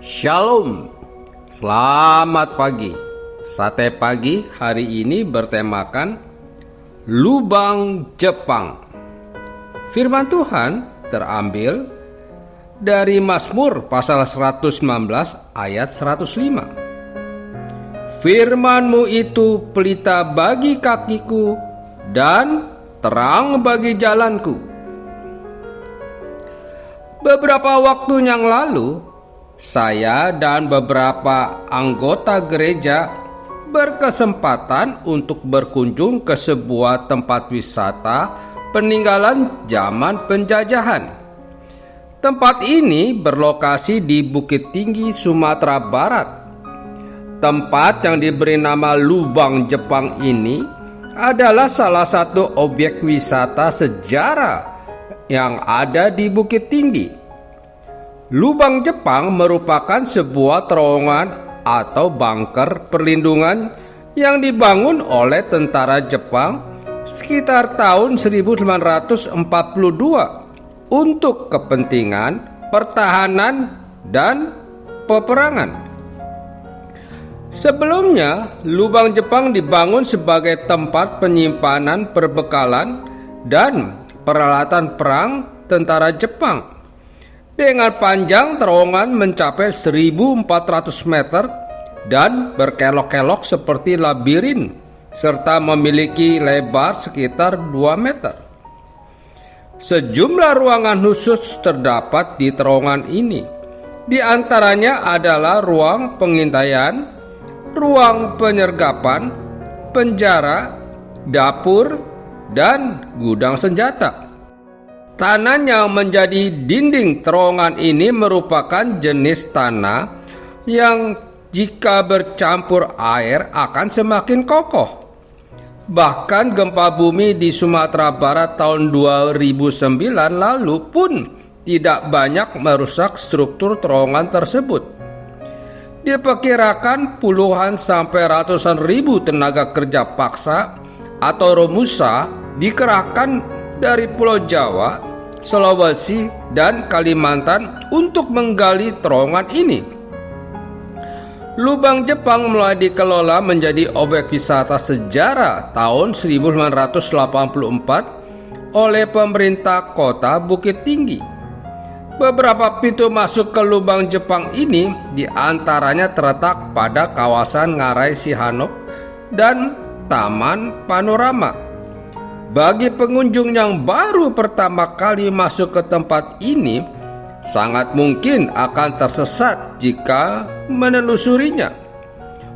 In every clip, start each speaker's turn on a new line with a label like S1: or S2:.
S1: Shalom, selamat pagi. Sate pagi hari ini bertemakan lubang Jepang. Firman Tuhan terambil dari Mazmur pasal 119 ayat 105. Firman-Mu itu pelita bagi kakiku dan terang bagi jalanku. Beberapa waktu yang lalu, saya dan beberapa anggota gereja berkesempatan untuk berkunjung ke sebuah tempat wisata peninggalan zaman penjajahan. Tempat ini berlokasi di Bukit Tinggi, Sumatera Barat. Tempat yang diberi nama Lubang Jepang ini adalah salah satu objek wisata sejarah yang ada di Bukit Tinggi. Lubang Jepang merupakan sebuah terowongan atau bunker perlindungan yang dibangun oleh tentara Jepang sekitar tahun 1942 untuk kepentingan pertahanan dan peperangan. Sebelumnya, Lubang Jepang dibangun sebagai tempat penyimpanan perbekalan dan peralatan perang tentara Jepang. Dengan panjang terowongan mencapai 1.400 meter dan berkelok-kelok seperti labirin, serta memiliki lebar sekitar 2 meter. Sejumlah ruangan khusus terdapat di terowongan ini. Di antaranya adalah ruang pengintaian, ruang penyergapan, penjara, dapur, dan gudang senjata. Tanah yang menjadi dinding terowongan ini merupakan jenis tanah yang jika bercampur air akan semakin kokoh. Bahkan gempa bumi di Sumatera Barat tahun 2009 lalu pun tidak banyak merusak struktur terowongan tersebut. Diperkirakan puluhan sampai ratusan ribu tenaga kerja paksa atau romusa dikerahkan dari Pulau Jawa, Sulawesi, dan Kalimantan untuk menggali terowongan ini. Lubang Jepang mulai dikelola menjadi objek wisata sejarah tahun 1984 oleh pemerintah kota Bukit Tinggi. Beberapa pintu masuk ke Lubang Jepang ini diantaranya terletak pada kawasan Ngarai Sihanouk dan Taman Panorama. Bagi pengunjung yang baru pertama kali masuk ke tempat ini, sangat mungkin akan tersesat jika menelusurinya.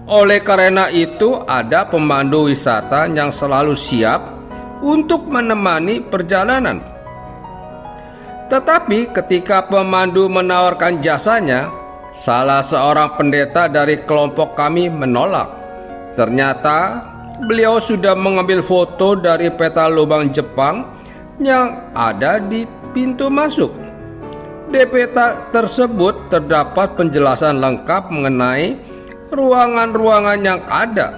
S1: Oleh karena itu, ada pemandu wisata yang selalu siap untuk menemani perjalanan. Tetapi ketika pemandu menawarkan jasanya, salah seorang pendeta dari kelompok kami menolak. Ternyata beliau sudah mengambil foto dari peta lubang Jepang yang ada di pintu masuk. Di peta tersebut terdapat penjelasan lengkap mengenai ruangan-ruangan yang ada,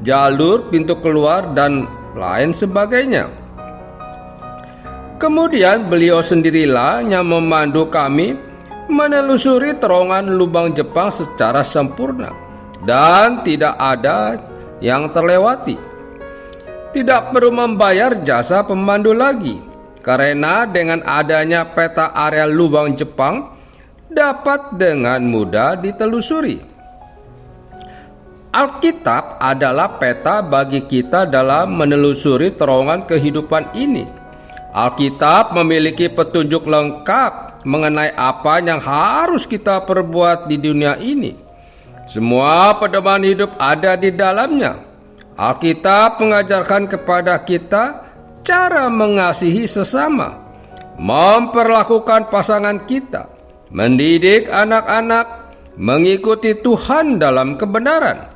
S1: jalur pintu keluar, dan lain sebagainya. Kemudian beliau sendirilah yang memandu kami menelusuri terowongan lubang Jepang secara sempurna dan tidak ada yang terlewati. Tidak perlu membayar jasa pemandu lagi, karena dengan adanya peta area lubang Jepang dapat dengan mudah ditelusuri. Alkitab adalah peta bagi kita dalam menelusuri terowongan kehidupan ini. Alkitab memiliki petunjuk lengkap mengenai apa yang harus kita perbuat di dunia ini. Semua pedoman hidup ada di dalamnya. Alkitab mengajarkan kepada kita cara mengasihi sesama, memperlakukan pasangan kita, mendidik anak-anak, mengikuti Tuhan dalam kebenaran,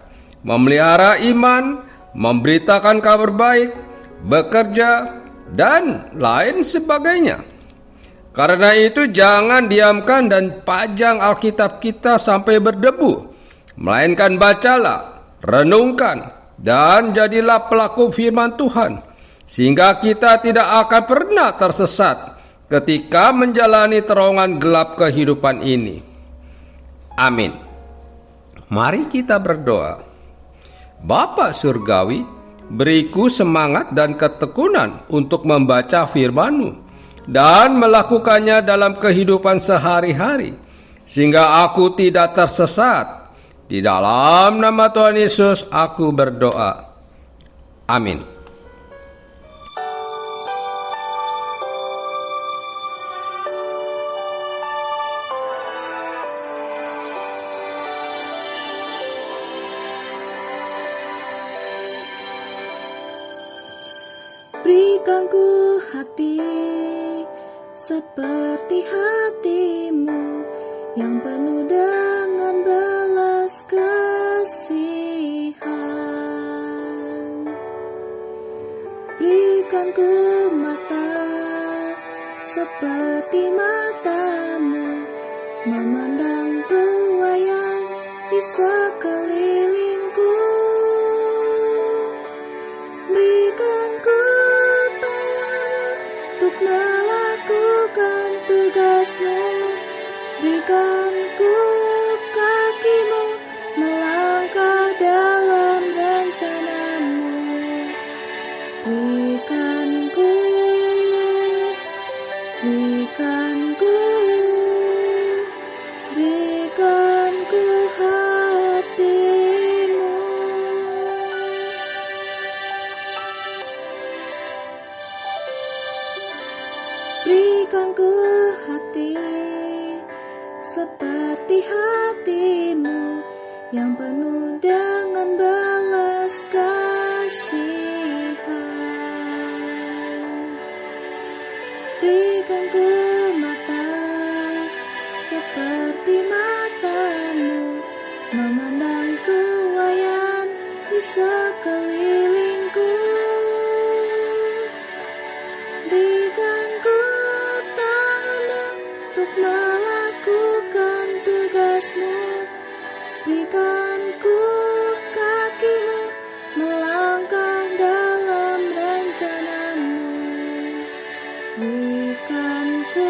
S1: memelihara iman, memberitakan kabar baik, bekerja, dan lain sebagainya. Karena itu jangan diamkan dan pajang Alkitab kita sampai berdebu, melainkan bacalah, renungkan, dan jadilah pelaku firman Tuhan, sehingga kita tidak akan pernah tersesat ketika menjalani terowongan gelap kehidupan ini. Amin. Mari kita berdoa. Bapa Surgawi, beriku semangat dan ketekunan untuk membaca firman-Mu dan melakukannya dalam kehidupan sehari-hari, sehingga aku tidak tersesat. Di dalam nama Tuhan Yesus aku berdoa. Amin.
S2: Berikan ku hati seperti hati-Mu yang penuh dengan belas kasihan. Berikan ku mata seperti mata-Mu, memandang tuaian di sekelilingku. Berikan ku untuk melakukan tugas-Mu, berikan ku kaki-Mu melangkah dalam rencana-Mu. Berikan ku hati-Mu. Berikan ku hati seperti hati-Mu yang penuh dengan belas kasihan. Berikan ku mata seperti mata-Mu, memandang tuaian di sekelilingku. Berikan ku tangan-Mu untuk melakukan tugas-Mu, berikan ku kaki-Mu melangkah dalam rencana-Mu. Berikan ku